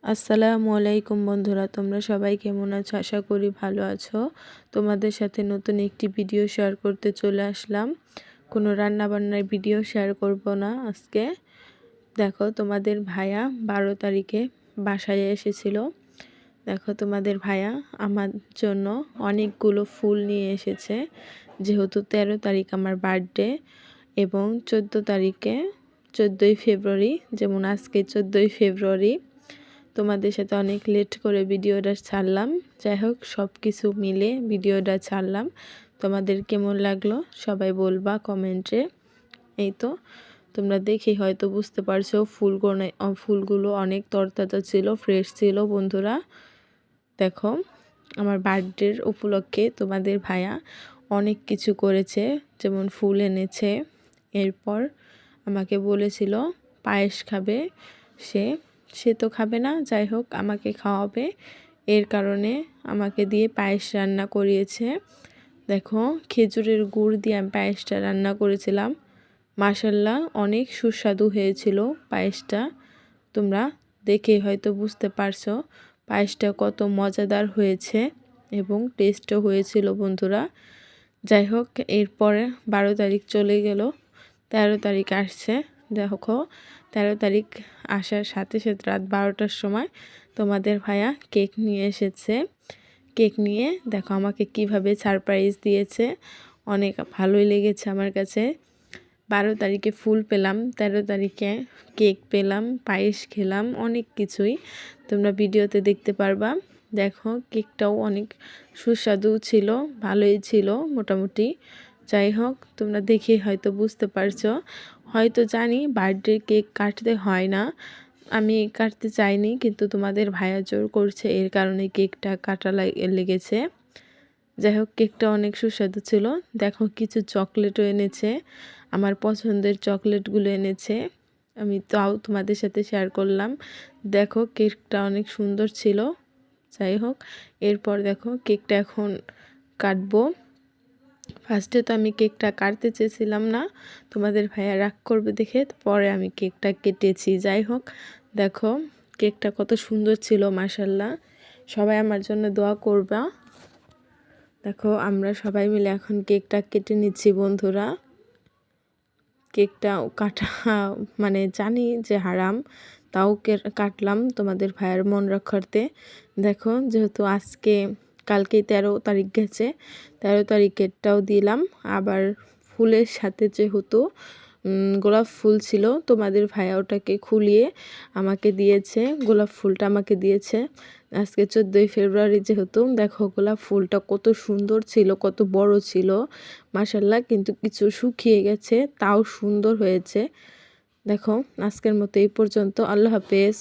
আসসালামু আলাইকুম বন্ধুরা, তোমরা সবাই কেমন আছো? আশা করি ভালো আছো। তোমাদের সাথে নতুন একটি ভিডিও শেয়ার করতে চলে আসলাম। কোনো রান্নাবান্নার ভিডিও শেয়ার করব না আজকে। দেখো, তোমাদের ভাইয়া 12 তারিখে বাসায় এসেছিল। দেখো, তোমাদের ভাইয়া আমার জন্য অনেকগুলো ফুল নিয়ে এসেছে, যেহেতু 13 তারিখ আমার বার্থডে এবং 14 তারিখে 14ই ফেব্রুয়ারি, যেমন আজকে 14ই ফেব্রুয়ারি। তোমাদের সাথে অনেক লেট করে ভিডিওটা ছাড়লাম। যাই হোক, সব কিছু মিলে ভিডিওটা ছাড়লাম। তোমাদের কেমন লাগলো সবাই বলবা কমেন্টে। এই তো তোমরা দেখে হয়তো বুঝতে পারছো ফুলগুলো অনেক তরতাজা ছিল, ফ্রেশ ছিল বন্ধুরা। দেখো, আমার বার্থডের উপলক্ষে তোমাদের ভাইয়া অনেক কিছু করেছে, যেমন ফুল এনেছে। এরপর আমাকে বলেছিল পায়েস খাবে সে সে তো খাবে না, যাই হোক আমাকে খাওয়াবে, এর কারণে আমাকে দিয়ে পায়েস রান্না করিয়েছে। দেখো, খেজুরের গুড় দিয়ে আমি পায়েসটা রান্না করেছিলাম। মাশাল্লাহ, অনেক সুস্বাদু হয়েছিল পায়েসটা। তোমরা দেখে হয়তো বুঝতে পারছো পায়েসটা কত মজাদার হয়েছে এবং টেস্টও হয়েছিল বন্ধুরা। যাই হোক, এরপরে 12 তারিখ চলে গেল, 13 তারিখ আসছে। দেখো, 13 তারিখ আসার সাথে সাথে রাত 12টার সময় তোমাদের ভাইয়া কেক নিয়ে এসেছে। কেক নিয়ে দেখো আমাকে কিভাবে সারপ্রাইজ দিয়েছে, অনেক ভালোই লেগেছে আমার কাছে। 12 তারিখে ফুল পেলাম, 13 তারিখে কেক পেলাম, পায়েস খেলাম, অনেক কিছুই তোমরা ভিডিওতে দেখতে পারবা। দেখো, কেকটাও অনেক সুস্বাদু ছিল, ভালোই ছিল মোটামুটি। যাই হোক, তোমরা দেখে হয়তো বুঝতে পারছো। হয়তো জানি বার্থডে কেক কাটতে হয় না, আমি কাটতে চাইনি, কিন্তু তোমাদের ভাইয়া জোর করছে, এর কারণে কেকটা কাটা লেগেছে। যাই হোক, কেকটা অনেক সুস্বাদু ছিল। দেখো, কিছু চকলেটও এনেছে, আমার পছন্দের চকলেটগুলো এনেছে, আমি তাও তোমাদের সাথে শেয়ার করলাম। দেখো, কেকটা অনেক সুন্দর ছিল। যাই হোক, এরপর দেখো কেকটা এখন কাটবো। ফার্স্টে তো আমি কেকটা কাটতে চেয়েছিলাম না, তোমাদের ভাইয়া রাগ করবে দেখে, পরে আমি কেকটা কেটেছি। যাই হোক, দেখো কেকটা কত সুন্দর ছিল মাশাল্লাহ। সবাই আমার জন্য দোয়া করবা। দেখো, আমরা সবাই মিলে এখন কেকটা কেটে নিচ্ছি বন্ধুরা। কেকটা কাটা মানে জানি যে হারাম, তাও কাটলাম তোমাদের ভাইয়ের মন রক্ষার্থে। দেখো, যেহেতু কালকে 13 তারিখ গেছে, 13 তারিখেরটাও দিলাম। আবার ফুলের সাথে যেহেতু গোলাপ ফুল ছিল, তোমাদের ভাইয়া ওটাকে খুলিয়ে আমাকে দিয়েছে, গোলাপ ফুলটা আমাকে দিয়েছে। আজকে 14ই ফেব্রুয়ারি যেহেতু, দেখো গোলাপ ফুলটা কত সুন্দর ছিল, কত বড় ছিল মাশাল্লাহ, কিন্তু কিছু শুকিয়ে গেছে, তাও সুন্দর হয়েছে। দেখো, আজকের মতো এই পর্যন্ত। আল্লাহ হাফেজ।